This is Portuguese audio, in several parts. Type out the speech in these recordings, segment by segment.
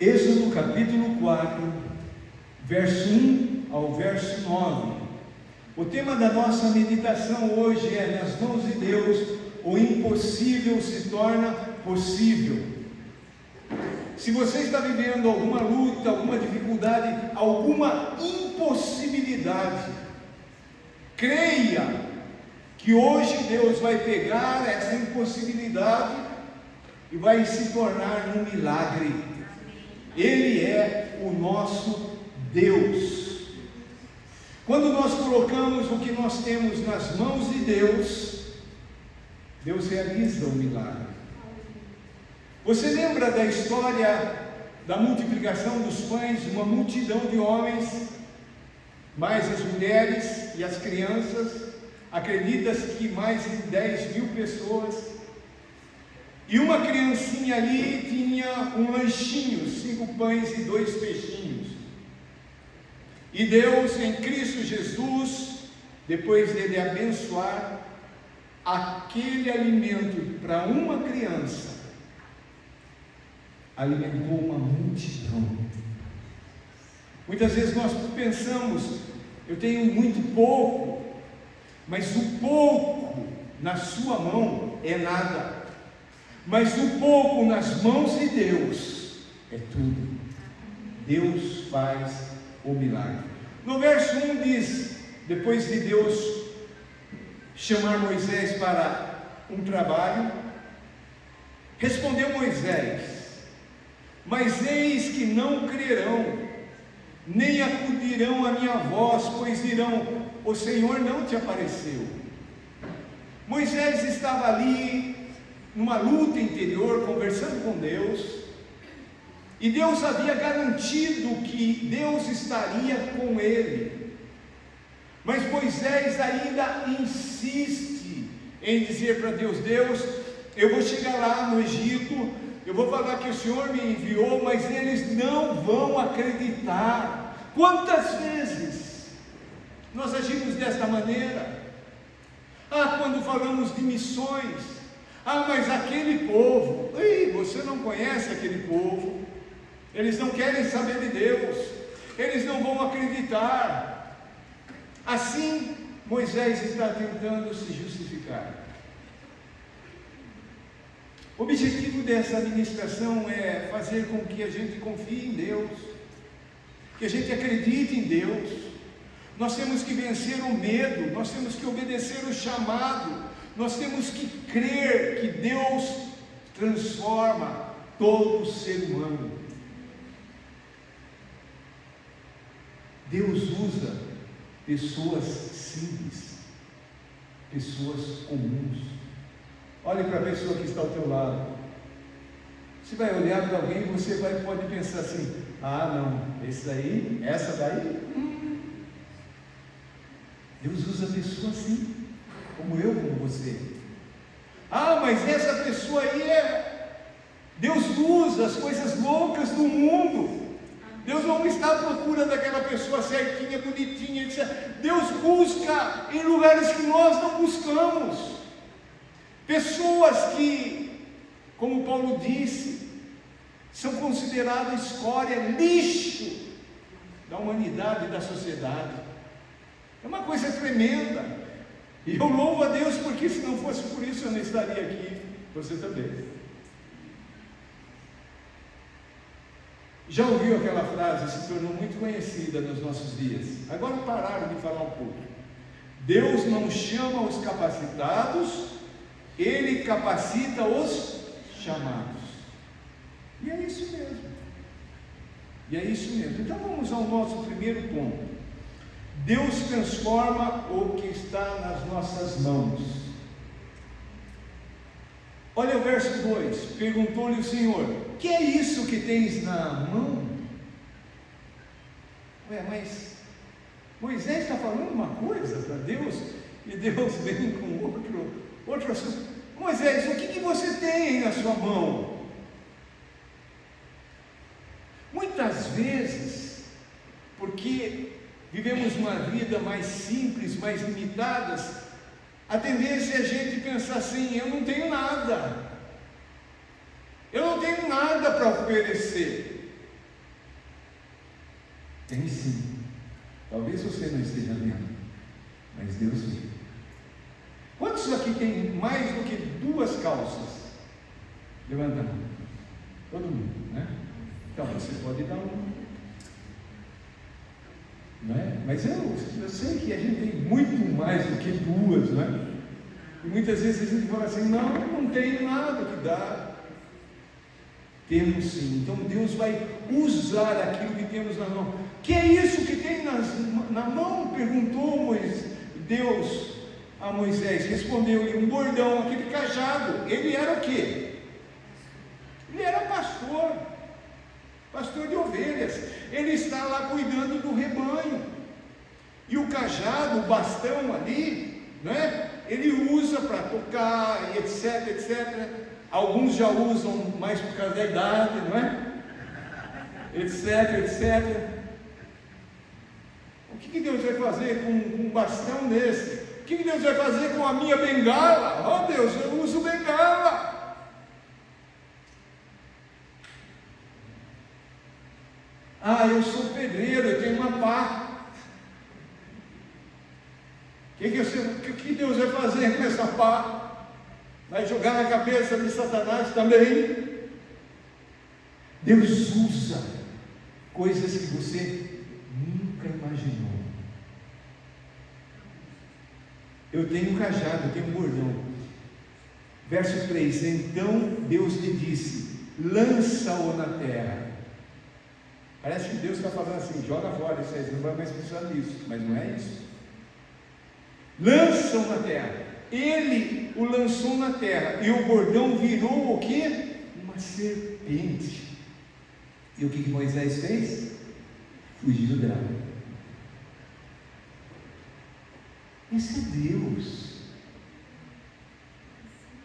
Êxodo capítulo 4, verso 1 ao verso 9. O tema da nossa meditação hoje é: nas mãos de Deus, o impossível se torna possível. Se você está vivendo alguma luta, alguma dificuldade, alguma impossibilidade, creia que hoje Deus vai pegar essa impossibilidade e vai se tornar um milagre. Ele é o nosso Deus. Quando nós colocamos o que nós temos nas mãos de Deus, Deus realiza o milagre. Você lembra da história da multiplicação dos pães? Uma multidão de homens, mais as mulheres e as crianças, acredita-se que mais de 10 mil pessoas. E uma criancinha ali tinha um lanchinho, 5 pães e 2 peixinhos. E Deus, em Cristo Jesus, depois dele abençoar aquele alimento para uma criança, alimentou uma multidão. Muitas vezes nós pensamos: eu tenho muito pouco, mas o pouco na sua mão é nada. Mas o pouco nas mãos de Deus é tudo. Deus faz o milagre. No verso 1 diz: depois de Deus chamar Moisés para um trabalho, respondeu Moisés: mas eis que não crerão, nem acudirão à minha voz, pois dirão: o Senhor não te apareceu. Moisés estava ali numa luta interior, conversando com Deus, e Deus havia garantido que Deus estaria com ele. Mas Moisés ainda insiste em dizer para Deus: Deus, eu vou chegar lá no Egito, eu vou falar que o Senhor me enviou, mas eles não vão acreditar. Quantas vezes nós agimos desta maneira? Quando falamos de missões, mas aquele povo, você não conhece aquele povo, eles não querem saber de Deus, eles não vão acreditar. Assim, Moisés está tentando se justificar. O objetivo dessa administração é fazer com que a gente confie em Deus, que a gente acredite em Deus. Nós temos que vencer o medo, nós temos que obedecer o chamado, nós temos que crer que Deus transforma todo ser humano. Deus usa pessoas simples, pessoas comuns. Olhe para a pessoa que está ao teu lado. Você vai olhar para alguém e você pode pensar assim: não, essa daí. Deus usa pessoas assim, como eu, como você. Mas essa pessoa aí Deus usa as coisas loucas do mundo. Deus não está à procura daquela pessoa certinha, bonitinha, etc. Deus busca em lugares que nós não buscamos. Pessoas que, como Paulo disse, são consideradas escória, lixo da humanidade e da sociedade. É uma coisa tremenda. E eu louvo a Deus, porque se não fosse por isso eu não estaria aqui. Você também. Já ouviu aquela frase, se tornou muito conhecida nos nossos dias. Agora pararam de falar um pouco. Deus não chama os capacitados, Ele capacita os chamados. E é isso mesmo. Então vamos ao nosso primeiro ponto. Deus transforma o que está nas nossas mãos. Olha o verso 2. Perguntou-lhe o Senhor: que é isso que tens na mão? Mas Moisés está falando uma coisa para Deus, e Deus vem com outro assunto. Moisés, o que você tem aí na sua mão? Muitas vezes, porque vivemos uma vida mais simples, mais limitadas, a tendência é a gente pensar assim: eu não tenho nada para oferecer. Tem sim. Talvez você não esteja vendo, mas Deus vê. Quantos aqui tem mais do que 2 calças? Levanta a mão. Todo mundo, né? Então você pode dar uma. Não é? Mas eu sei que a gente tem muito mais do que 2, não é? E muitas vezes a gente fala assim, não tenho nada que dar. Temos sim. Então Deus vai usar aquilo que temos na mão. Que é isso que tem na mão? Perguntou Deus a Moisés. Respondeu-lhe um bordão, aquele cajado. Ele era o quê? Ele era pastor de ovelhas. Ele está lá cuidando do rebanho. E o cajado, o bastão ali, né? Ele usa para tocar, etc, etc. Alguns já usam mais por causa da idade, não é? Etc, etc. O que Deus vai fazer com um bastão desse? O que Deus vai fazer com a minha bengala? Oh Deus, eu uso bengala. Eu sou pedreiro, eu tenho uma pá. O que Deus vai fazer com essa pá? Vai jogar na cabeça de Satanás também? Deus usa coisas que você nunca imaginou. Eu tenho um cajado, eu tenho um bordão. Verso 3: Então Deus lhe disse: lança-o na terra. Parece que Deus está falando assim: joga fora isso aí, você não vai mais precisar disso. Mas não é isso. Lança-o na terra. Ele o lançou na terra, e o bordão virou o quê? Uma serpente. E o que Moisés fez? Fugiu dela. Esse é Deus.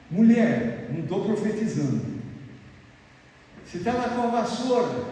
Mulher, não estou profetizando. Você está lá com a vassoura,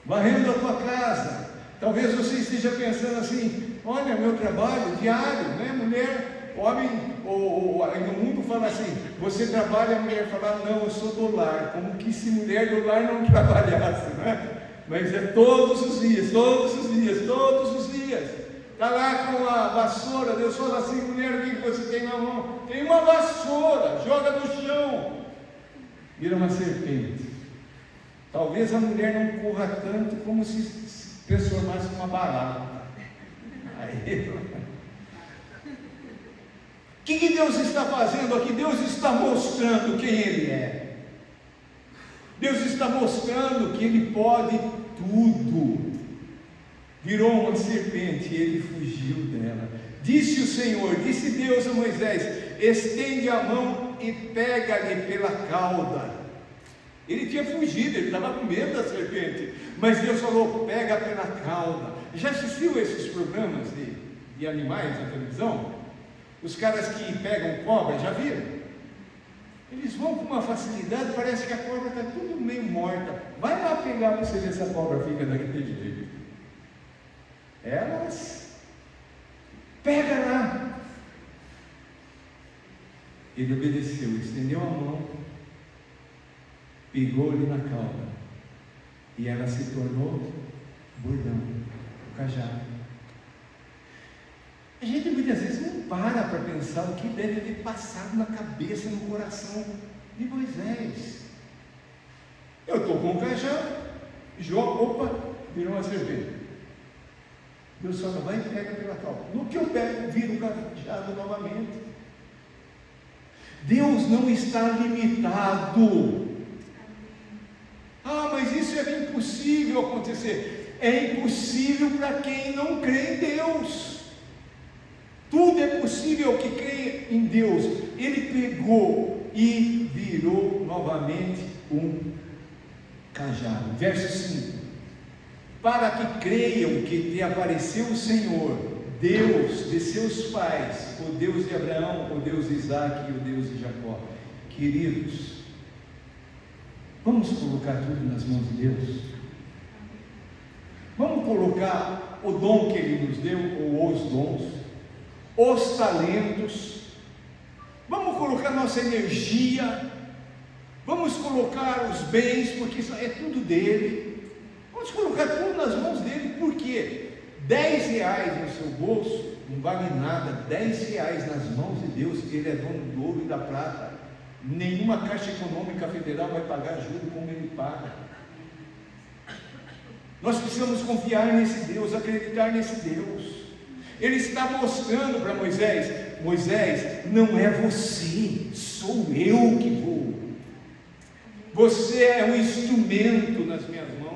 varrendo a tua casa. Talvez você esteja pensando assim: olha, meu trabalho diário, né? Mulher, homem, ou no mundo fala assim: você trabalha, a mulher fala: não, eu sou do lar. Como que se mulher do lar não trabalhasse, né? Mas é todos os dias, todos os dias, todos os dias. Está lá com a vassoura. Deus fala assim: mulher, o que você tem na mão? Tem uma vassoura, joga no chão, vira uma serpente. Talvez a mulher não corra tanto como se transformasse numa barata. Aí, o que Deus está fazendo aqui? Deus está mostrando quem Ele é. Deus está mostrando que Ele pode tudo. Virou uma serpente e ele fugiu dela. Disse o Senhor, disse Deus a Moisés: estende a mão e pega-lhe pela cauda. Ele tinha fugido, ele estava com medo da serpente, mas Deus falou: pega pela cauda. Já assistiu esses programas de animais na televisão? Os caras que pegam cobra, já viram? Eles vão com uma facilidade, parece que a cobra está tudo meio morta. Vai lá pegar para você ver se a cobra fica daquele jeito. Elas, pega lá. Ele obedeceu, estendeu a mão, pegou-lhe na cauda, e ela se tornou bordão, o cajado. A gente muitas vezes não para pensar o que deve ter passado na cabeça, no coração de Moisés. Eu estou com o cajado, opa, virou uma serpente. Deus fala: vai e pega pela cauda. No que eu pego, viro o cajado novamente. Deus não está limitado. Mas isso é impossível acontecer. É impossível para quem não crê em Deus. Tudo é possível ao que crê em Deus. Ele pegou e virou novamente um cajado. Verso 5: para que creiam que te apareceu o Senhor, Deus de seus pais, o Deus de Abraão, o Deus de Isaac e o Deus de Jacó. Queridos, vamos colocar tudo nas mãos de Deus. Vamos colocar o dom que Ele nos deu, ou os dons, os talentos. Vamos colocar nossa energia. Vamos colocar os bens, porque isso é tudo dele. Vamos colocar tudo nas mãos dele, por quê? R$10 no seu bolso não vale nada. R$10 nas mãos de Deus, ele é dono do ouro e da prata. Nenhuma Caixa Econômica Federal vai pagar juro como ele paga. Nós precisamos confiar nesse Deus, acreditar nesse Deus. Ele está mostrando para Moisés: Moisés, não é você, sou eu que vou. Você é um instrumento nas minhas mãos.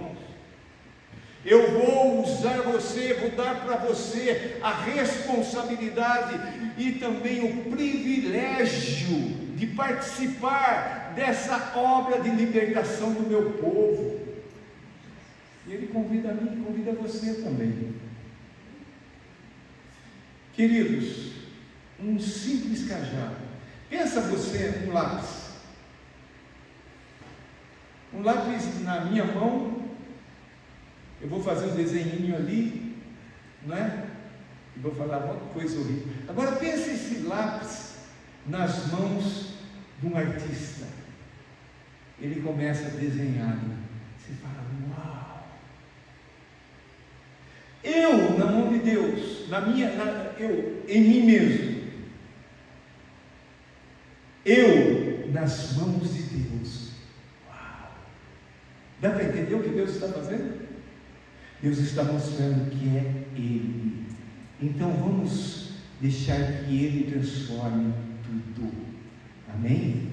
Eu vou usar você, vou dar para você a responsabilidade e também o privilégio de participar dessa obra de libertação do meu povo. E ele convida a mim, convida você também. Queridos, um simples cajado. Pensa você um lápis. Um lápis na minha mão, eu vou fazer um desenhinho ali, não é? E vou falar uma coisa horrível. Agora pense esse lápis nas mãos de um artista. Ele começa a desenhar. Você fala: uau! Eu, na mão de Deus, eu, em mim mesmo. Eu, nas mãos de Deus. Uau! Dá para entender o que Deus está fazendo? Deus está mostrando que é Ele. Então vamos deixar que Ele transforme tudo. Amém?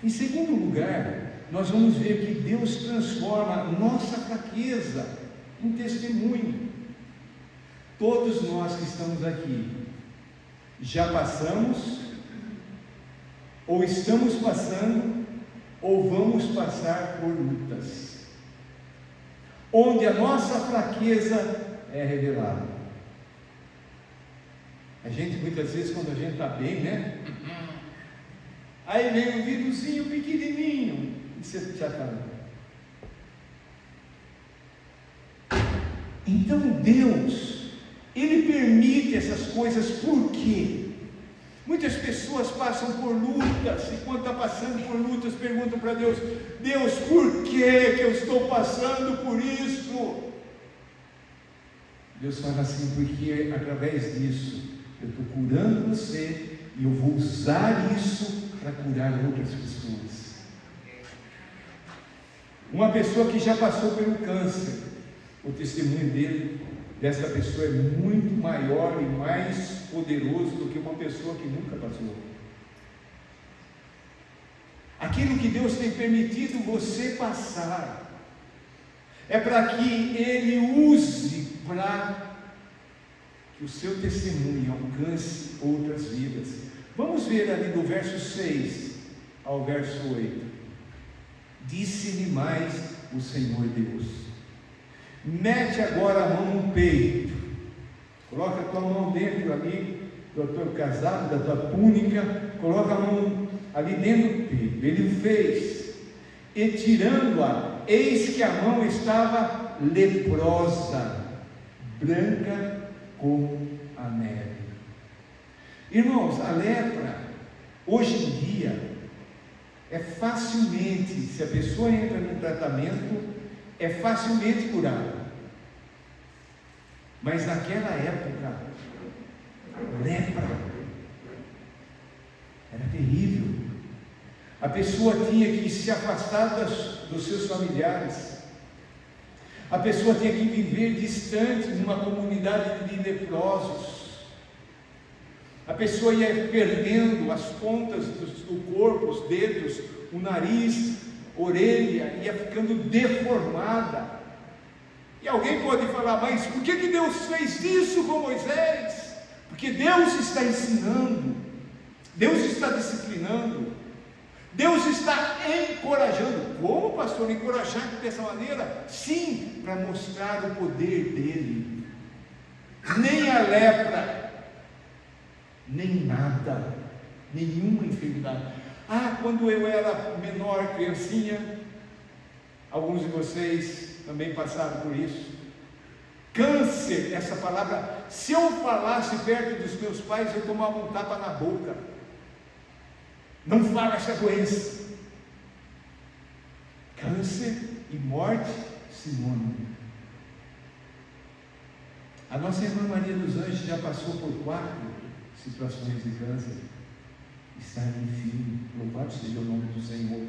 Em segundo lugar, nós vamos ver que Deus transforma nossa fraqueza em testemunho. Todos nós que estamos aqui já passamos, ou estamos passando, ou vamos passar por lutas, onde a nossa fraqueza é revelada. A gente, muitas vezes, quando a gente está bem, né? Aí vem um vírusinho pequenininho, e você já está. Então Deus, Ele permite essas coisas. Por quê? Muitas pessoas passam por lutas, e quando está passando por lutas, perguntam para Deus: Deus, por que eu estou passando por isso? Deus fala assim: porque através disso eu estou curando você, e eu vou usar isso para curar outras pessoas. Uma pessoa que já passou pelo câncer, o testemunho dessa pessoa é muito maior e mais poderoso do que uma pessoa que nunca passou. Aquilo que Deus tem permitido você passar é para que Ele use para que o seu testemunho alcance outras vidas. Vamos ver ali do verso 6 ao verso 8. Disse-lhe mais o Senhor Deus: mete agora a mão no peito, coloca a tua mão dentro ali do teu casaco, da tua túnica, coloca a mão ali dentro do peito. Ele o fez, e tirando-a, eis que a mão estava leprosa, branca como a neve. Irmãos, a lepra, hoje em dia, é facilmente, se a pessoa entra no tratamento, é facilmente curada. Mas naquela época, lepra era terrível. A pessoa tinha que se afastar dos seus familiares. A pessoa tinha que viver distante numa comunidade de leprosos. A pessoa ia perdendo as pontas do corpo, os dedos, o nariz, orelha, ia ficando deformada. E alguém pode falar: mas por que Deus fez isso com Moisés? Porque Deus está ensinando, Deus está disciplinando, Deus está encorajando. Como, pastor, encorajar dessa maneira? Sim, para mostrar o poder dele. Nem a lepra, nem nada, nenhuma enfermidade. Quando eu era menor, criancinha, alguns de vocês também passaram por isso. Câncer, essa palavra, se eu falasse perto dos meus pais, eu tomava um tapa na boca. Não fala essa doença. Câncer e morte, sinônimo. A nossa irmã Maria dos Anjos já passou por 4 situações de câncer. Está firme. Louvado seja o nome do Senhor.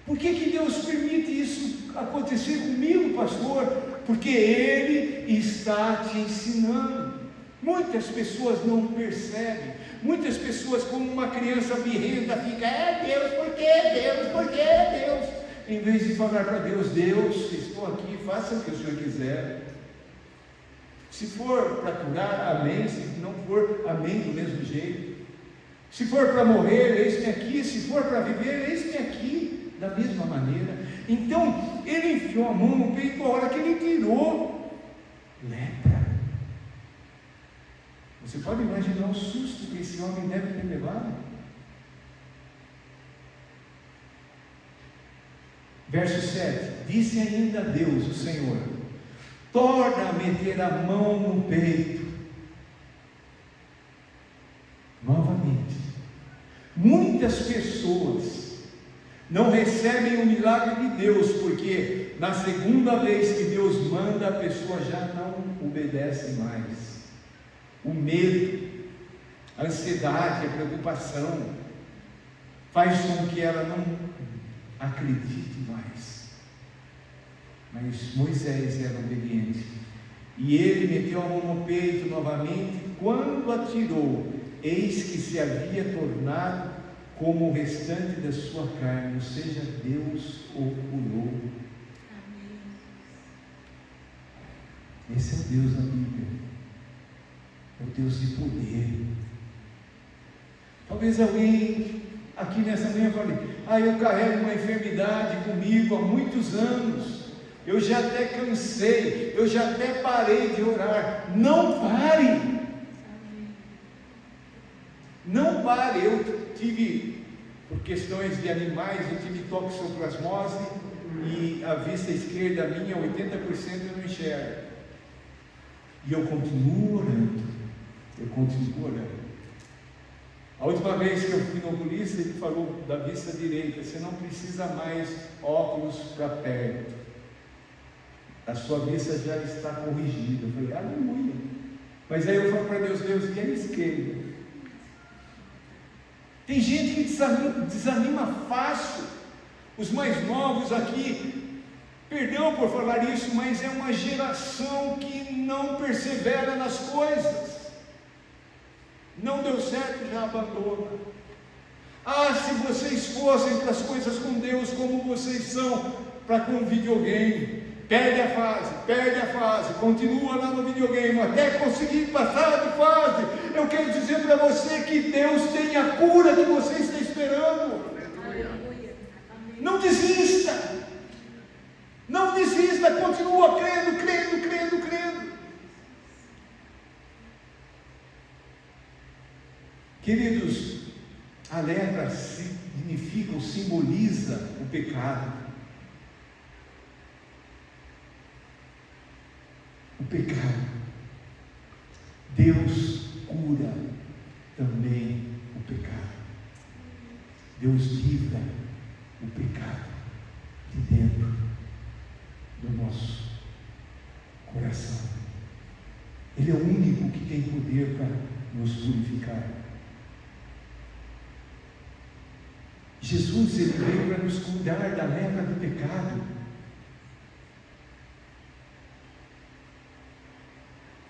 Por que Deus permite isso acontecer comigo, pastor? Porque Ele está te ensinando. Muitas pessoas não percebem. Muitas pessoas, como uma criança birrenta, fica: é Deus, por que Deus, por que Deus? Em vez de falar para Deus: Deus, estou aqui, faça o que o Senhor quiser. Se for para curar, amém. Se não for, amém do mesmo jeito. Se for para morrer, eis-me aqui. Se for para viver, eis-me aqui. Da mesma maneira. Então, ele enfiou a mão no peito a hora que ele tirou lepra. Você pode imaginar o susto que esse homem deve ter levado? Verso 7. Disse ainda Deus, o Senhor: torna a meter a mão no peito. Novamente. Muitas pessoas não recebem o milagre de Deus, porque na segunda vez que Deus manda, a pessoa já não obedece mais. O medo, a ansiedade, a preocupação faz com que ela não acredite mais. Mas Moisés era obediente, e ele meteu a mão no peito novamente. Quando atirou, eis que se havia tornado como o restante da sua carne, ou seja, Deus o curou. Amém. Esse é o Deus da Bíblia, é o Deus de poder. Talvez alguém aqui nessa manhã fale: eu carrego uma enfermidade comigo há muitos anos, eu já até cansei, eu já até parei de orar. Não pare! Não pare. Eu tive, por questões de animais, eu tive toxoplasmose e a vista esquerda minha, 80% eu não enxergo. E eu continuo orando. A última vez que eu fui no oculista, ele falou da vista direita: você não precisa mais óculos para perto. A sua vista já está corrigida. Eu falei: aleluia. Mas aí eu falo para Deus: Deus, e a esquerda? Tem gente que desanima fácil. Os mais novos aqui, perdão por falar isso, mas é uma geração que não persevera nas coisas. Não deu certo, já abandona. Se vocês fossem para as coisas com Deus como vocês são para com o videogame, perde a fase, continua lá no videogame até conseguir passar de fase. Eu quero dizer para você que Deus tem a cura que você está esperando. Não desista, continua crendo. Queridos, a lepra significa ou simboliza o pecado. O pecado. Deus cura também o pecado. Deus livra o pecado de dentro do nosso coração. Ele é o único que tem poder para nos purificar. Jesus, ele veio para nos cuidar da lepra do pecado.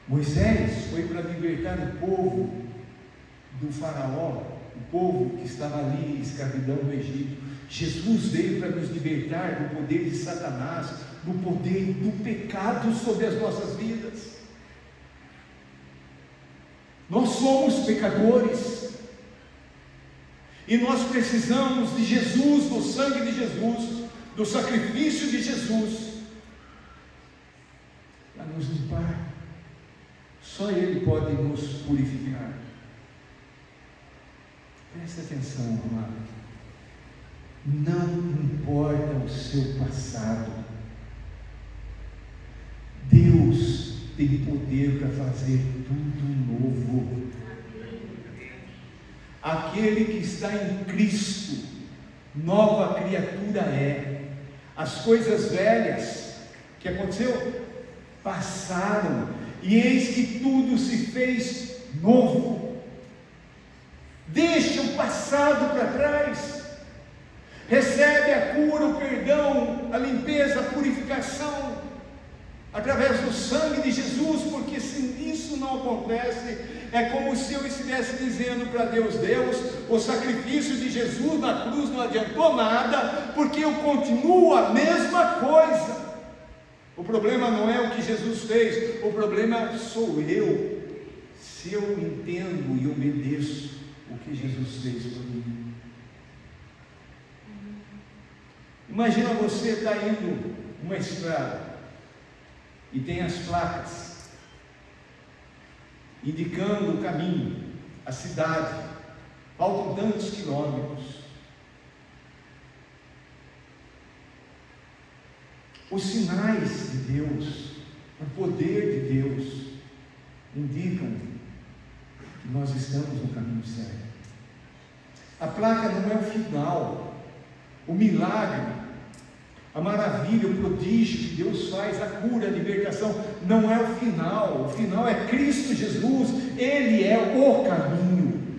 Moisés foi para libertar o povo do faraó, o povo que estava ali em escravidão no Egito. Jesus veio para nos libertar do poder de Satanás, do poder do pecado sobre as nossas vidas. Nós somos pecadores. E nós precisamos de Jesus, do sangue de Jesus, do sacrifício de Jesus, para nos limpar. Só Ele pode nos purificar. Preste atenção, amado. Não importa o seu passado, Deus tem poder para fazer tudo novo. Aquele que está em Cristo, nova criatura é. As coisas velhas O que aconteceu? Passaram, e eis que tudo se fez novo. Deixa o passado para trás, recebe a cura, o perdão, a limpeza, a purificação, através do sangue de Jesus, porque se isso não acontece, é como se eu estivesse dizendo para Deus: Deus, o sacrifício de Jesus na cruz não adiantou nada, porque eu continuo a mesma coisa. O problema não é o que Jesus fez, o problema sou eu, se eu entendo e obedeço o que Jesus fez por mim. Imagina você estar indo numa estrada e tem as placas indicando o caminho, a cidade, faltam tantos quilômetros. Os sinais de Deus, o poder de Deus, indicam que nós estamos no caminho certo. A placa não é o final, o milagre, a maravilha, o prodígio que Deus faz, a cura, a libertação, não é o final é Cristo Jesus, Ele é o caminho.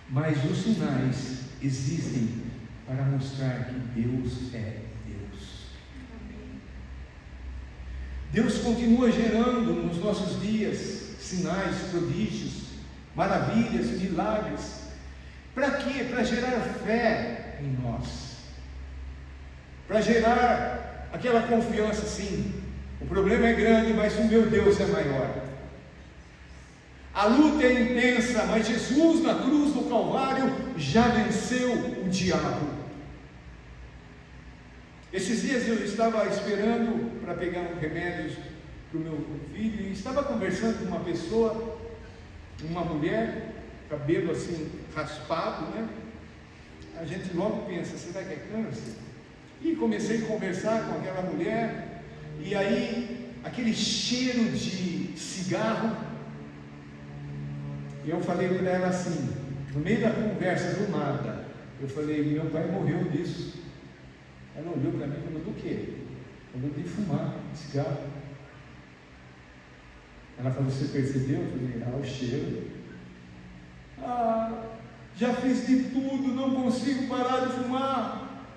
Mas os sinais existem para mostrar que Deus é Deus. Deus continua gerando nos nossos dias sinais, prodígios, maravilhas, milagres. Para quê? Para gerar fé em nós, para gerar aquela confiança. Sim, o problema é grande, mas o meu Deus é maior. A luta é intensa, mas Jesus na cruz do Calvário já venceu o diabo. Esses dias eu estava esperando para pegar um remédio para o meu filho e estava conversando com uma pessoa, uma mulher, cabelo assim raspado, né? A gente logo pensa: será que é câncer? E comecei a conversar com aquela mulher, e aí aquele cheiro de cigarro, eu falei para ela assim, no meio da conversa, do nada, eu falei: meu pai morreu disso. Ela olhou para mim e falou: do quê? Falou: de fumar cigarro. Ela falou: você percebeu? Eu falei: o cheiro. Já fiz de tudo, não consigo parar de fumar.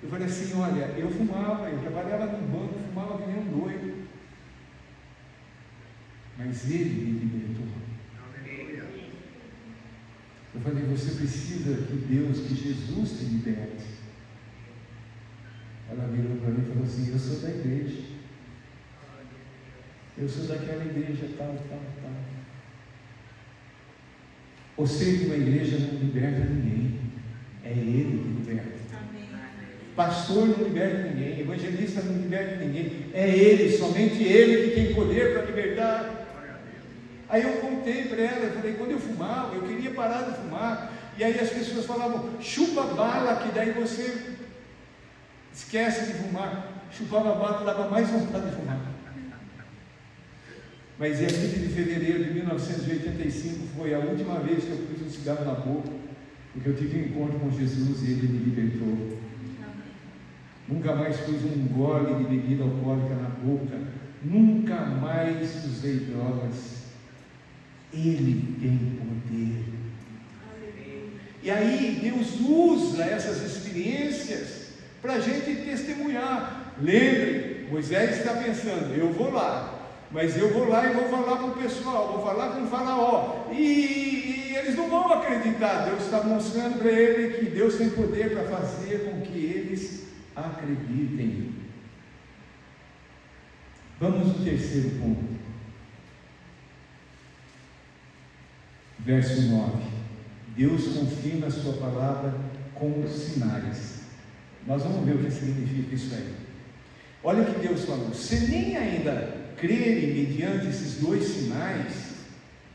Eu falei assim: olha, eu fumava, eu trabalhava num banco, fumava que nem um doido, mas Ele me libertou. Eu falei: você precisa que Deus, que Jesus te liberte. Ela virou para mim e falou assim: eu sou da igreja, eu sou daquela igreja, tal. Ou seja, uma igreja não liberta ninguém, é Ele que liberta. Amém. Pastor não liberta ninguém, evangelista não liberta ninguém, é Ele, somente Ele que tem poder para libertar. Aí eu contei para ela, eu falei: quando eu fumava, eu queria parar de fumar, e aí as pessoas falavam: chupa bala, que daí você esquece de fumar. Chupava bala, dava mais vontade de fumar. Mas dia 20 de fevereiro de 1985 foi a última vez que eu pus um cigarro na boca, porque eu tive um encontro com Jesus e Ele me libertou. Nunca mais pus um gole de bebida alcoólica na boca, nunca mais usei drogas. Ele tem poder. E aí Deus usa essas experiências para a gente testemunhar. Lembre, Moisés está pensando: eu vou lá, mas eu vou lá e vou falar para o pessoal, vou falar com o faraó, e eles não vão acreditar. Deus está mostrando para ele que Deus tem poder para fazer com que eles acreditem. Vamos ao terceiro ponto, verso 9. Deus confirma a sua palavra com sinais. Nós vamos ver o que significa isso aí. Olha o que Deus falou: se nem ainda crerem mediante esses dois sinais.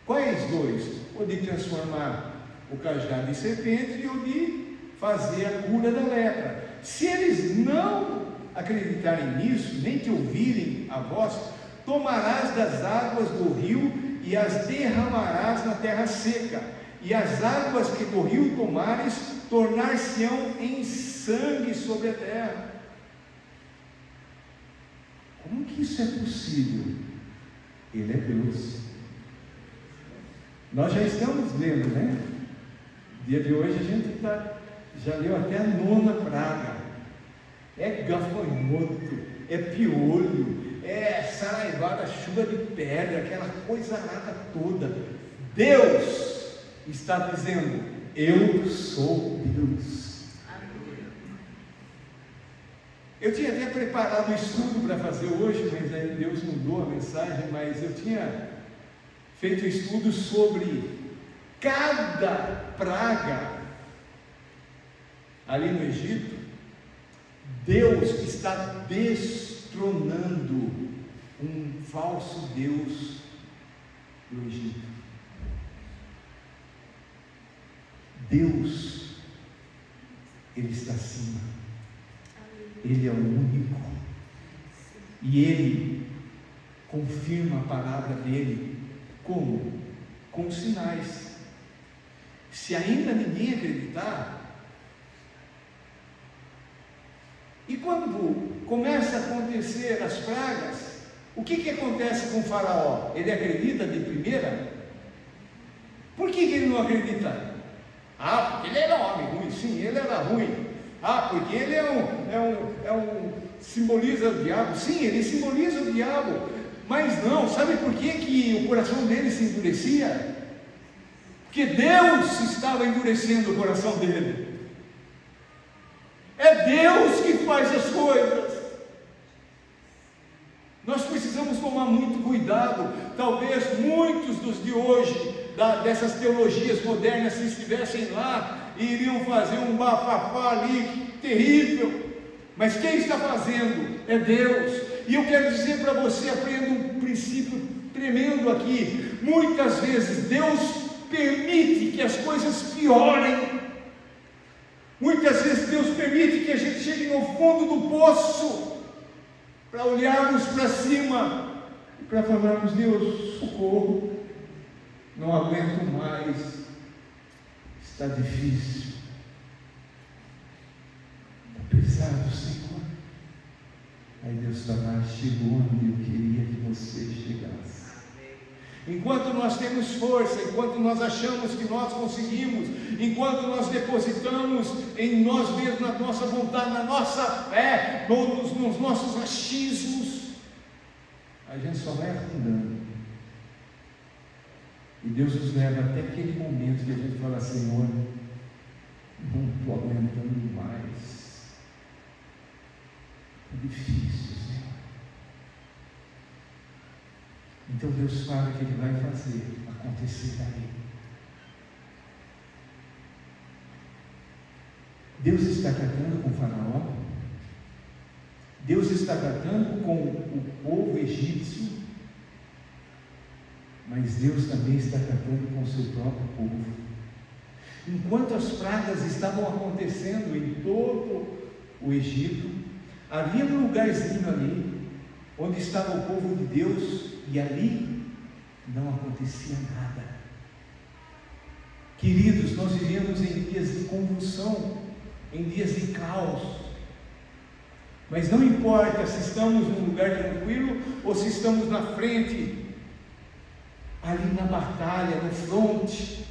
Quais dois? O de transformar o cajado em serpente e o de fazer a cura da lepra. Se eles não acreditarem nisso, nem te ouvirem a voz, tomarás das águas do rio e as derramarás na terra seca, e as águas que do rio tomares tornar-se-ão em sangue sobre a terra. isso é possível. Ele é Deus. Nós já estamos lendo, né? No dia de hoje a gente já leu até a 9ª praga. É gafanhoto, é piolho, é saraivada, chuva de pedra, aquela coisa arada toda. Deus está dizendo: eu sou Deus. Eu tinha até preparado o estudo para fazer hoje, mas aí Deus mudou a mensagem, mas eu tinha feito um estudo sobre cada praga ali no Egito. Deus está destronando um falso Deus no Egito. Deus, Ele está acima. Ele é o único. E Ele confirma a palavra dEle. Como? Com sinais. Se ainda ninguém acreditar, e quando começa a acontecer as pragas, o que acontece com o faraó? Ele acredita de primeira? Por que ele não acredita? Porque ele era homem ruim. Sim, ele era ruim. Porque ele simboliza o diabo. Sim, ele simboliza o diabo. Mas não, sabe por que o coração dele se endurecia? Porque Deus estava endurecendo o coração dele. É Deus que faz as coisas. Nós precisamos tomar muito cuidado. Talvez muitos dos de hoje, dessas teologias modernas, se estivessem lá, iriam fazer um bafafá ali terrível. Mas quem está fazendo é Deus. E eu quero dizer para você, aprenda um princípio tremendo aqui. Muitas vezes Deus permite que as coisas piorem. Muitas vezes Deus permite que a gente chegue no fundo do poço, para olharmos para cima e para falarmos: Deus, socorro, não aguento mais, está difícil, está pesado, Senhor. Aí Deus está lá: chegou onde eu queria que você chegasse. Enquanto nós temos força, enquanto nós achamos que nós conseguimos, enquanto nós depositamos em nós mesmos, na nossa vontade, na nossa fé, nos nossos achismos, a gente só vai afundando. E Deus nos leva até aquele momento que a gente fala: Senhor, não estou aguentando mais, é difícil, Senhor. Então Deus fala que Ele vai fazer acontecer daí. Deus está tratando com o faraó, Deus está tratando com o povo egípcio, mas Deus também está tratando com o seu próprio povo. Enquanto as pragas estavam acontecendo em todo o Egito, havia um lugarzinho ali, onde estava o povo de Deus, e ali não acontecia nada. Queridos, nós vivemos em dias de convulsão, em dias de caos, mas não importa se estamos num lugar tranquilo ou se estamos na frente, ali na batalha, no fronte,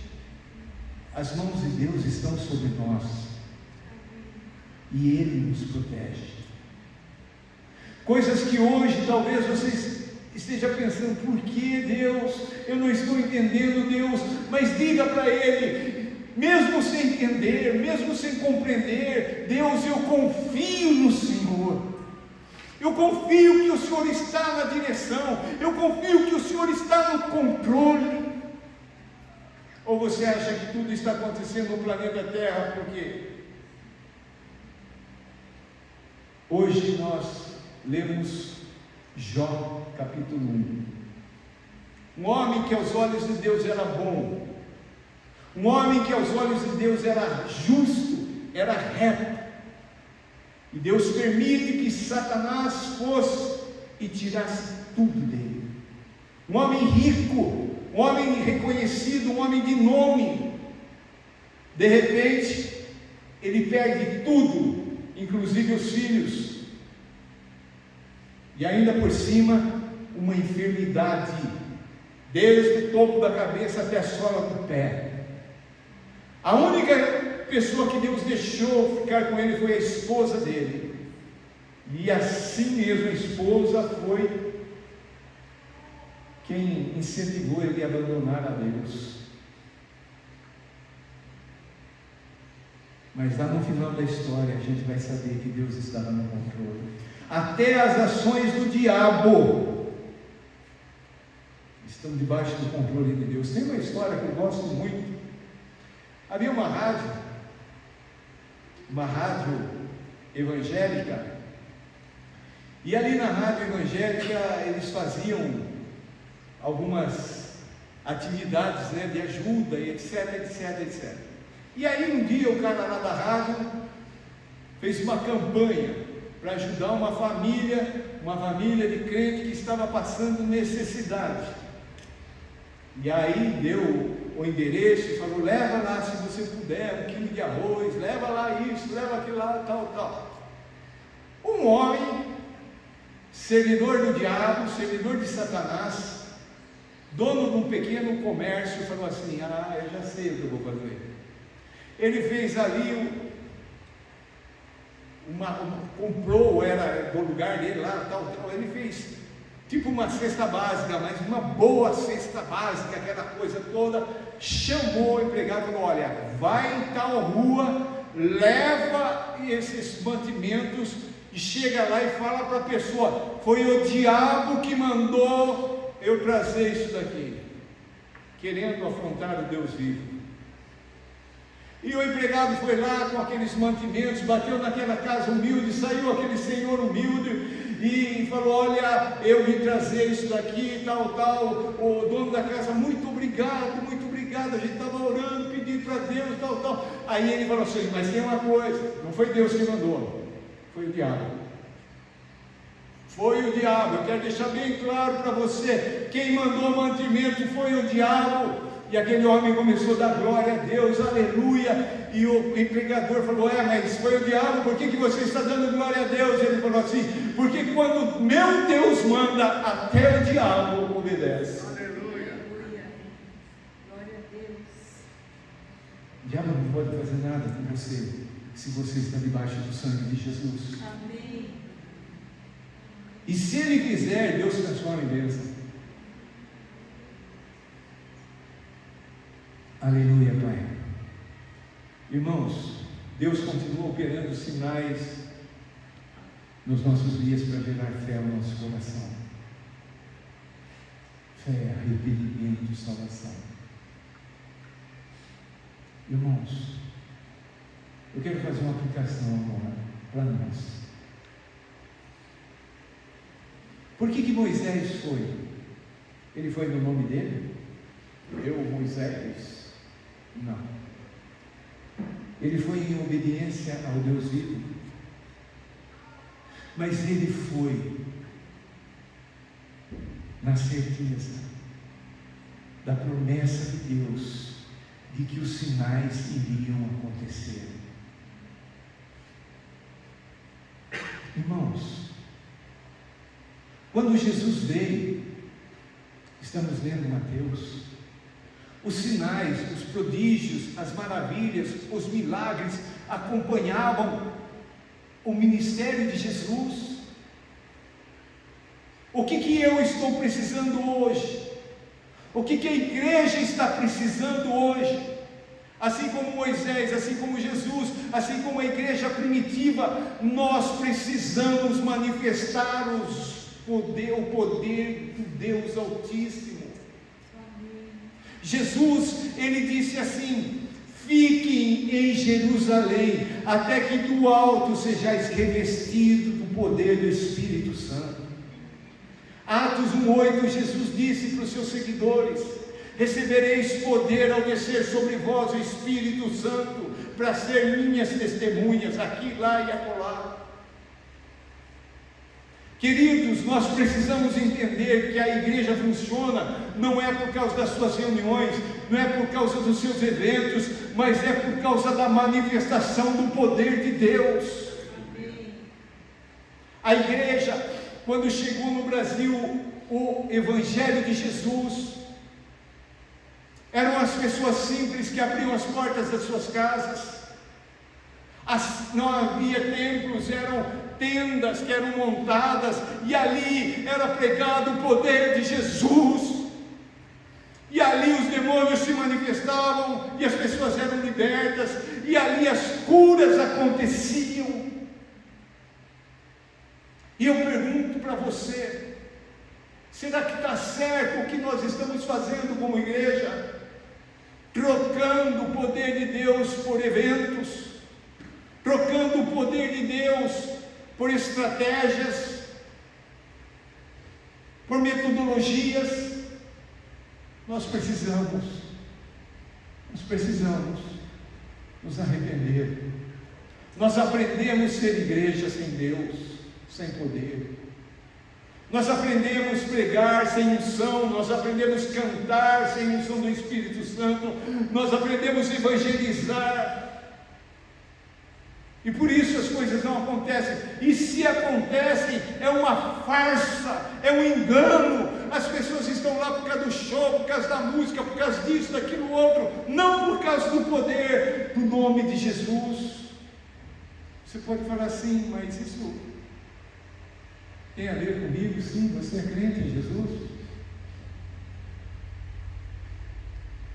as mãos de Deus estão sobre nós e Ele nos protege. Coisas que hoje talvez vocês esteja pensando: por que Deus? Eu não estou entendendo, Deus. Mas diga para Ele, mesmo sem entender, mesmo sem compreender: Deus, eu confio no Senhor. Eu confio que o Senhor está na direção. Eu confio que o Senhor está no controle. Ou você acha que tudo está acontecendo no planeta Terra porque hoje nós lemos Jó capítulo 1. Um homem que aos olhos de Deus era bom, um homem que aos olhos de Deus era justo, era reto, e Deus permite que Satanás fosse e tirasse tudo dele. Um homem rico, um homem reconhecido, um homem de nome. De repente ele perde tudo, inclusive os filhos. e ainda por cima uma enfermidade, desde o topo da cabeça até a sola do pé. A única pessoa que Deus deixou ficar com ele foi a esposa dele, e assim mesmo a esposa foi quem incentivou ele a abandonar a Deus. Mas lá no final da história a gente vai saber que Deus estava no controle. Até as ações do diabo estão debaixo do controle de Deus. Tem uma história que eu gosto muito. Havia uma rádio evangélica, e ali na rádio evangélica eles faziam algumas atividades, né, de ajuda, e etc. E aí um dia o cara lá da rádio fez uma campanha para ajudar uma família de crente que estava passando necessidade. E aí deu o endereço e falou: leva lá se você puder, 1 quilo de arroz, leva lá isso, leva aquilo lá, tal. Um homem, servidor do diabo, servidor de Satanás, dono de um pequeno comércio, falou assim: eu já sei o que eu vou fazer. Ele fez ali comprou, era do lugar dele lá, tal, ele fez tipo uma cesta básica, mas uma boa cesta básica, aquela coisa toda. Chamou o empregado e falou: olha, vai em tal rua, leva esses mantimentos e chega lá e fala para a pessoa: foi o diabo que mandou eu trazer isso daqui, querendo afrontar o Deus vivo. E o empregado foi lá com aqueles mantimentos, bateu naquela casa humilde, saiu aquele senhor humilde e falou: olha, eu vim trazer isso daqui, tal. O dono da casa: muito obrigado, a gente estava orando, pedindo para Deus, tal. Aí ele falou assim: mas tem uma coisa, não foi Deus que mandou, foi o diabo. Foi o diabo. Eu quero deixar bem claro para você: quem mandou o mantimento foi o diabo. E aquele homem começou a dar glória a Deus, aleluia. E o empregador falou: mas foi o diabo, por que você está dando glória a Deus? Ele falou assim: porque quando meu Deus manda, até o diabo obedece. Aleluia. Glória a Deus. O diabo não pode fazer nada com você, se você está debaixo do sangue de Jesus. Amém. E se ele quiser, Deus transforma em bênção. Aleluia, Pai. Irmãos, Deus continua operando sinais nos nossos dias para gerar fé no nosso coração. Fé, arrependimento, salvação. Irmãos, eu quero fazer uma aplicação agora para nós. Por que Moisés foi? Ele foi no nome dele? Eu, Moisés? Não. Ele foi em obediência ao Deus vivo. Mas ele foi na certeza da promessa de Deus de que os sinais iriam acontecer. Irmãos, quando Jesus veio, estamos lendo Mateus, os sinais, os prodígios, as maravilhas, os milagres acompanhavam o ministério de Jesus. O que eu estou precisando hoje? O que a igreja está precisando hoje? Assim como Moisés, assim como Jesus, assim como a igreja primitiva, nós precisamos manifestar o poder do Deus Altíssimo. Jesus, ele disse assim: fiquem em Jerusalém, até que do alto sejais revestidos do poder do Espírito Santo. Atos 1:8, Jesus disse para os seus seguidores: recebereis poder ao descer sobre vós o Espírito Santo, para ser minhas testemunhas, aqui, lá e acolá. Queridos, nós precisamos entender que a igreja funciona não é por causa das suas reuniões, não é por causa dos seus eventos, mas é por causa da manifestação do poder de Deus. A igreja, quando chegou no Brasil o Evangelho de Jesus, eram as pessoas simples que abriam as portas das suas casas. Não havia templos, eram tendas que eram montadas, e ali era pregado o poder de Jesus, e ali os demônios se manifestavam, e as pessoas eram libertas, e ali as curas aconteciam. E eu pergunto para você, será que está certo o que nós estamos fazendo como igreja? Trocando o poder de Deus por eventos, trocando o poder de Deus por estratégias, por metodologias. Nós precisamos nos arrepender. Nós aprendemos a ser igreja sem Deus, sem poder. Nós aprendemos a pregar sem unção, nós aprendemos a cantar sem unção do Espírito Santo, nós aprendemos a evangelizar, e por isso as coisas não acontecem. E se acontecem, é uma farsa, é um engano. As pessoas estão lá por causa do show, por causa da música, por causa disso, daquilo, outro, não por causa do poder do nome de Jesus. Você pode falar assim, mas isso tem a ver comigo? Sim, você é crente em Jesus?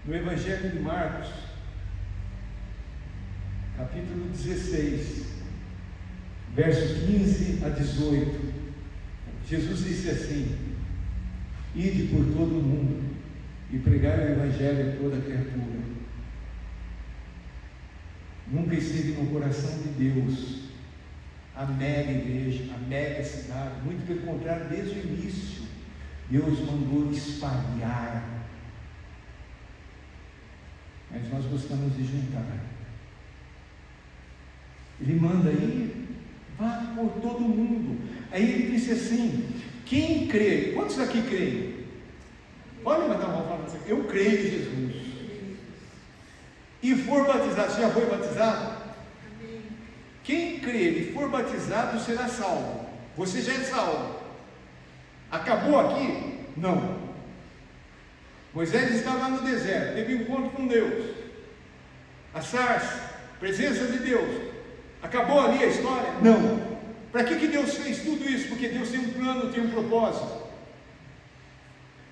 No Evangelho de Marcos, capítulo 16, verso 15 a 18, Jesus disse assim: ide por todo o mundo e pregai o Evangelho a toda criatura. Nunca esteve no coração de Deus a mega igreja, a mega cidade. Muito pelo contrário, desde o início Deus mandou espalhar, mas nós gostamos de juntar. Ele manda aí, vá por todo mundo. Aí ele disse assim: quem crê, quantos aqui creem? Pode mandar uma palavra assim: eu creio em Jesus e for batizado. Você já foi batizado? Quem crer e for batizado será salvo. Você já é salvo. Acabou aqui? Não. Moisés estava lá no deserto, teve um encontro com Deus, a sarça, presença de Deus. Acabou ali a história? Não. Para que Deus fez tudo isso? Porque Deus tem um plano, tem um propósito.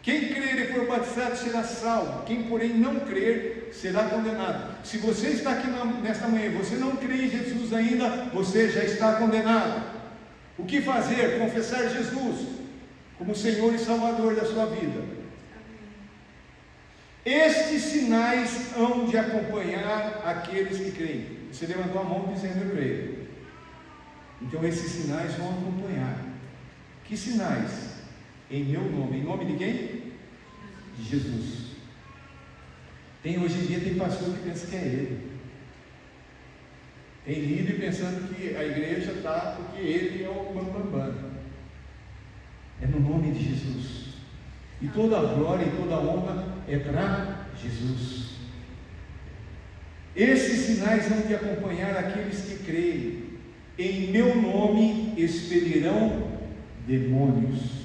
Quem crer e for batizado será salvo, quem porém não crer será condenado. Se você está aqui nesta manhã e você não crê em Jesus ainda, você já está condenado. O que fazer? Confessar Jesus como Senhor e Salvador da sua vida. Estes sinais hão de acompanhar aqueles que creem. Você levantou a mão dizendo: eu creio. Então esses sinais vão acompanhar. Que sinais? Em meu nome. Em nome de quem? De Jesus. Hoje em dia tem pastor que pensa que é ele. Tem líder pensando que a igreja está porque ele é o bambambam. É no nome de Jesus. E toda a glória e toda a honra é para Jesus. Esses sinais vão de acompanhar aqueles que creem. Em meu nome expelirão demônios.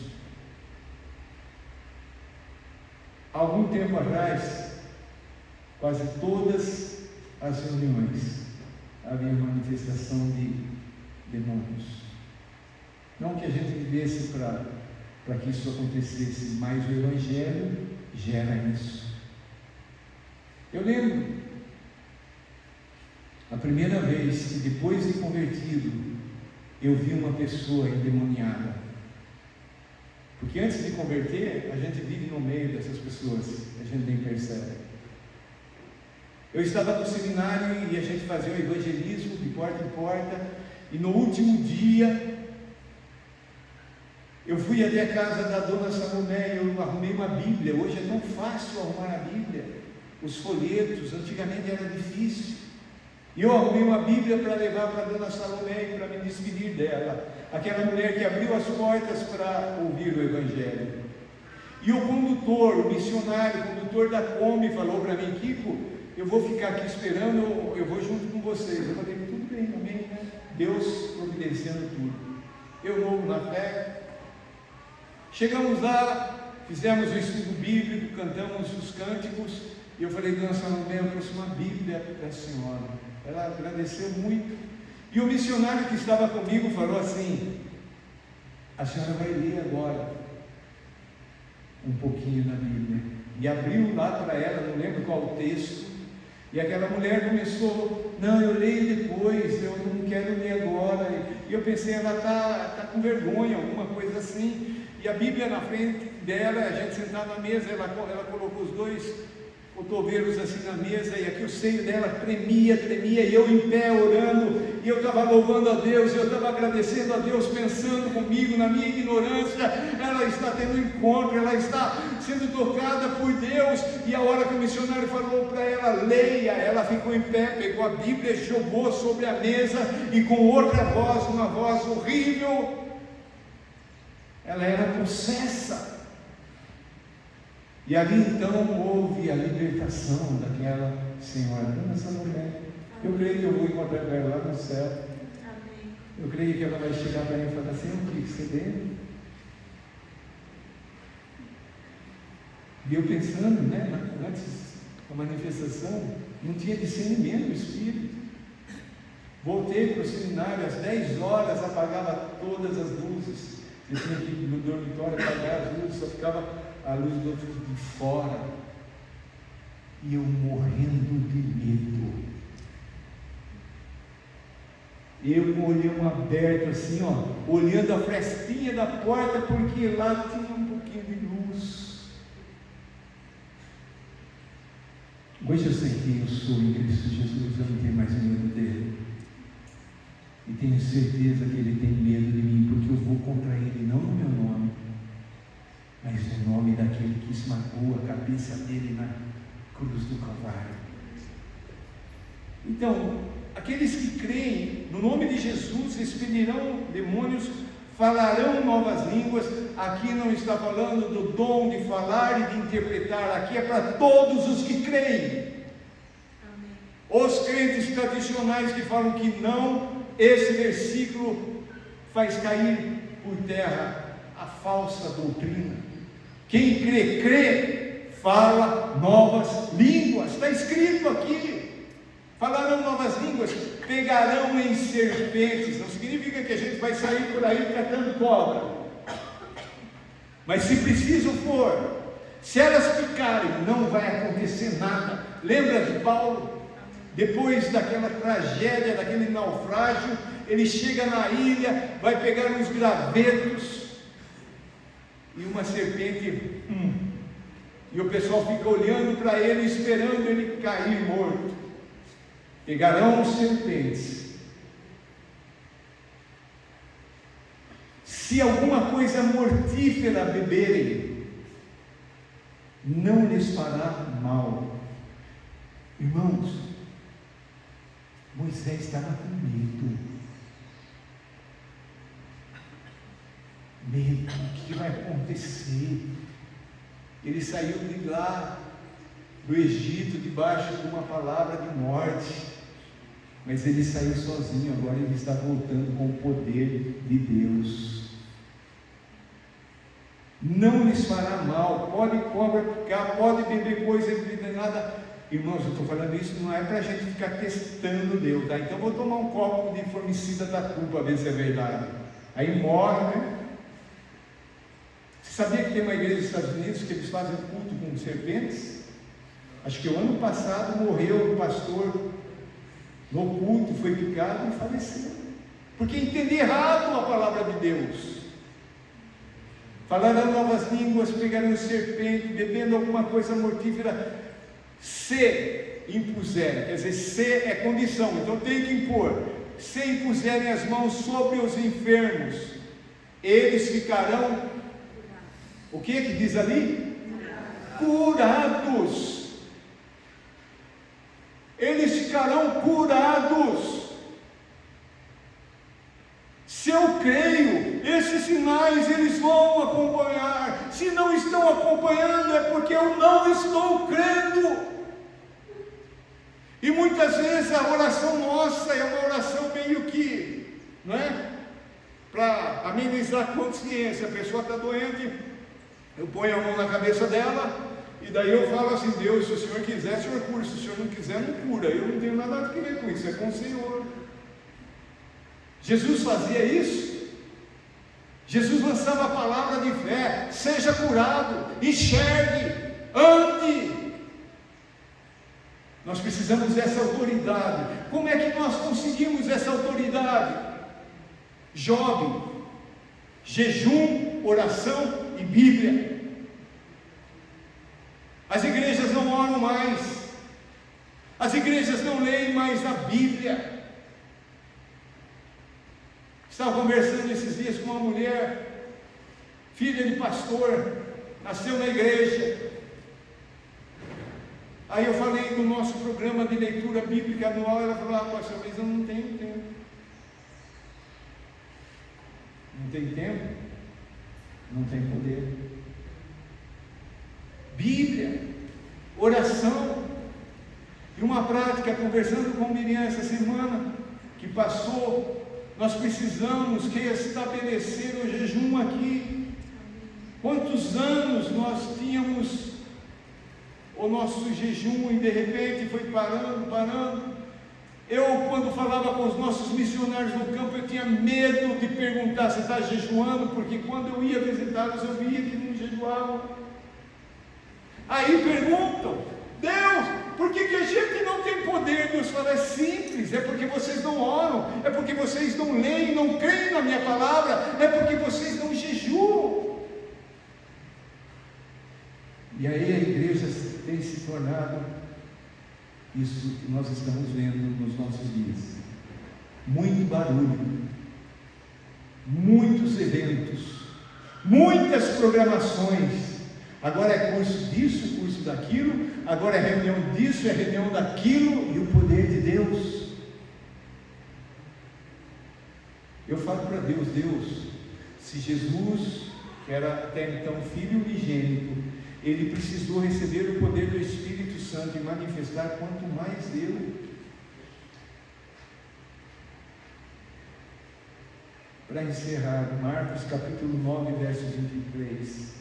Algum tempo atrás, quase todas as reuniões havia manifestação de demônios. Não que a gente vivesse para que isso acontecesse, mas o Evangelho gera isso. Eu lembro a primeira vez que, depois de convertido, eu vi uma pessoa endemoniada. Porque antes de converter, a gente vive no meio dessas pessoas, a gente nem percebe. Eu estava no seminário e a gente fazia o evangelismo de porta em porta, e no último dia eu fui até a casa da dona Salomé, eu arrumei uma Bíblia. Hoje é tão fácil arrumar a Bíblia, os folhetos, antigamente era difícil. E eu arrumei uma Bíblia para levar para a dona Salomé e para me despedir dela, aquela mulher que abriu as portas para ouvir o Evangelho. E o condutor, o missionário, o condutor da Kombi falou para mim: Kiko, eu vou ficar aqui esperando, eu vou junto com vocês. Eu falei: tudo bem, amém, né? Deus providenciando tudo. Eu novo na fé, Chegamos lá, fizemos o estudo bíblico, cantamos os cânticos, e eu falei: Dona Salomé, eu trouxe uma Bíblia para a senhora. Ela agradeceu muito. E o missionário que estava comigo falou assim: a senhora vai ler agora um pouquinho na Bíblia. E abriu lá para ela, não lembro qual o texto, e aquela mulher começou: não, eu leio depois, eu não quero ler agora. E eu pensei: ela está com vergonha, alguma coisa assim. E a Bíblia na frente dela, a gente sentado na mesa, ela colocou os dois cotovelos assim na mesa, e aqui o seio dela tremia, e eu em pé orando, e eu estava louvando a Deus, e eu estava agradecendo a Deus, pensando comigo, na minha ignorância, ela está tendo um encontro, ela está sendo tocada por Deus. E a hora que o missionário falou para ela: leia, ela ficou em pé, pegou a Bíblia, jogou sobre a mesa, e com outra voz, uma voz horrível, ela era possessa. E ali então houve a libertação daquela senhora. Dona Salomé, eu creio que eu vou encontrar ela lá no céu. Amém. Eu creio que ela vai chegar para mim e falar assim: o que você deu? E eu pensando, antes da manifestação, não tinha discernimento do Espírito. Voltei para o seminário, às 10 horas apagava todas as luzes. Eu tinha que ir no dormitório apagar as luzes, só ficava a luz do outro de fora, e eu morrendo de medo. Eu com o olhão aberto assim, olhando a frestinha da porta, porque lá tinha um pouquinho de luz. Hoje eu sei quem eu sou em Cristo Jesus, eu não tenho mais medo dele, e tenho certeza que ele tem medo de mim, porque eu vou contra ele, não no meu nome, mas o nome daquele que esmagou a cabeça dele na cruz do Calvário. Então, aqueles que creem no nome de Jesus expelirão demônios, falarão novas línguas. Aqui não está falando do dom de falar e de interpretar, aqui é para todos os que creem. Amém. Os crentes tradicionais que falam que não, esse versículo faz cair por terra a falsa doutrina. Quem crê, crê, fala novas línguas, está escrito aqui. Falarão novas línguas, pegarão em serpentes. Não significa que a gente vai sair por aí catando cobra, mas se preciso for, se elas picarem, não vai acontecer nada. Lembra de Paulo? Depois daquela tragédia, daquele naufrágio, ele chega na ilha, vai pegar uns gravetos e uma serpente, e o pessoal fica olhando para ele, esperando ele cair morto. Pegarão serpentes. Se alguma coisa mortífera beberem, não lhes fará mal. Irmãos, Moisés estava com medo. Medo, o que vai acontecer? Ele saiu de lá, do Egito, debaixo de uma palavra de morte, mas ele saiu sozinho. Agora ele está voltando com o poder de Deus. Não lhes fará mal, pode cobra picar, pode beber coisa envenenada. Irmãos, eu estou falando isso, não é para a gente ficar testando Deus, tá? Então vou tomar um copo de formicida tatu para ver se é verdade. Aí morre, né? Você sabia que tem uma igreja dos Estados Unidos que eles fazem culto com serpentes? Acho que o ano passado morreu um pastor no culto, foi picado e faleceu, porque entendeu errado a palavra de Deus. Falarão novas línguas, pegarão serpente, bebendo alguma coisa mortífera, se impuserem. Quer dizer, se é condição, então tem que impor. Se impuserem as mãos sobre os enfermos, eles ficarão, o que diz ali? Curados. Eles ficarão curados. Se eu creio, esses sinais eles vão acompanhar. Se não estão acompanhando, é porque eu não estou crendo. E muitas vezes a oração nossa é uma oração meio que, não é? Para amenizar da consciência. A pessoa está doente, eu ponho a mão na cabeça dela, e daí eu falo assim: Deus, se o Senhor quiser, o Senhor cura, se o Senhor não quiser, não cura. Eu não tenho nada a ver com isso, é com o Senhor. Jesus fazia isso. Jesus lançava a palavra de fé: seja curado, enxergue, ande. Nós precisamos dessa autoridade. Como é que nós conseguimos essa autoridade? Job: jejum, oração e Bíblia. As igrejas não oram mais, as igrejas não leem mais a Bíblia. Estava conversando esses dias com uma mulher, filha de pastor, nasceu na igreja. Aí eu falei do nosso programa de leitura bíblica anual. Ela falou: pastor, mas eu não tenho tempo. Não tem tempo? Não tem poder. Bíblia, oração. E uma prática, conversando com Miriam essa semana que passou, nós precisamos restabelecer o jejum aqui. Quantos anos nós tínhamos o nosso jejum e de repente foi parando. Eu, quando falava com os nossos missionários no campo, eu tinha medo de perguntar: você está jejuando? Porque quando eu ia visitá-los, eu via que não jejuavam. Aí perguntam: Deus, por que a gente não tem poder? Deus fala: é simples, é porque vocês não oram, é porque vocês não leem, não creem na minha palavra, é porque vocês não jejuam. E aí a igreja tem se tornado isso que nós estamos vendo nos nossos dias: muito barulho, muitos eventos, muitas programações. Agora é curso disso, curso daquilo, agora é reunião disso, é reunião daquilo, e o poder de Deus. Eu falo para Deus: Deus, se Jesus, que era até então Filho unigênito, Ele precisou receber o poder do Espírito Santo e manifestar, quanto mais eu. Para encerrar, Marcos capítulo 9, verso 23.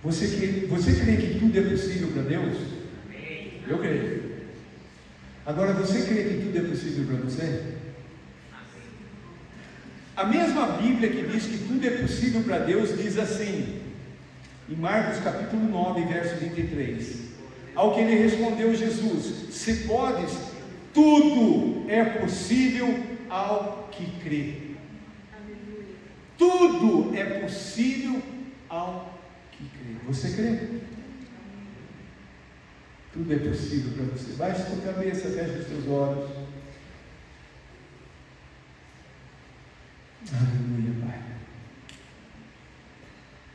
Você crê que tudo é possível para Deus? Amém. Eu creio. Agora, você crê que tudo é possível para você? Amém. A mesma Bíblia que diz que tudo é possível para Deus diz assim, em Marcos capítulo 9, verso 23: ao que lhe respondeu Jesus: se podes, tudo é possível ao que crê. Tudo é possível ao que crê. Você crê? Tudo é possível para você. Baixe sua cabeça, feche os seus olhos. Aleluia.